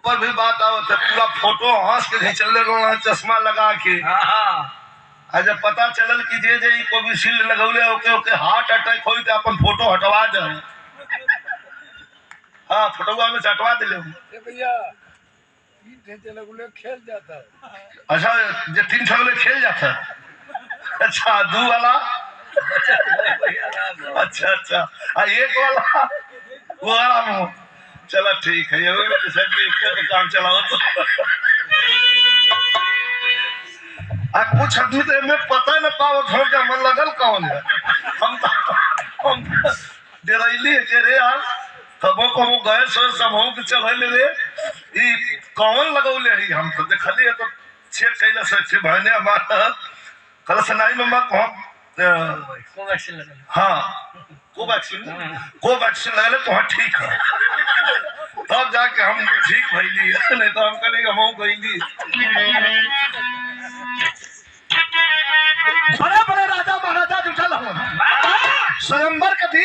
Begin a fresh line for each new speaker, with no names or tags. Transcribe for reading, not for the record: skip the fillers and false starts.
ऊपर भी बात आवत है, पूरा फोटो हंस के खींचले रहा चश्मा लगा के। आ जब पता चलल कि जे जे कोविशील्ड लगौले ओके ओके हार्ट अटैक होई तो अपन फोटो हटवा दे। हाँ फोटोवा में हटवा दिले
भैया खेल जाता।
अच्छा जे 3 छगले खेल जाता। अच्छा 2 वाला अच्छा अच्छा एक वाला वो आराम हो। चलो ठीक है, ये तो काम चलाओ तो कुछ आदमी तो में पता न पावत हो क्या मन लगल कौन है। हम डरैली के रे यार तबो कबो गए सो सब हो के चढ़ले रे ई कौन लगौले रही हम तो देखली तो चेक कैला से भाने हमारा कल सनाई मम्मा
कोवैक्सीन लगल।
हाँ कोवैक्सीन लगले तो हाँ ठीक है, तब जाके हम ठीक भइली, नहीं तो हम कहले हम गइली। बड़े बड़े राजा महाराजा जुटल हो स्वयंवर के दिन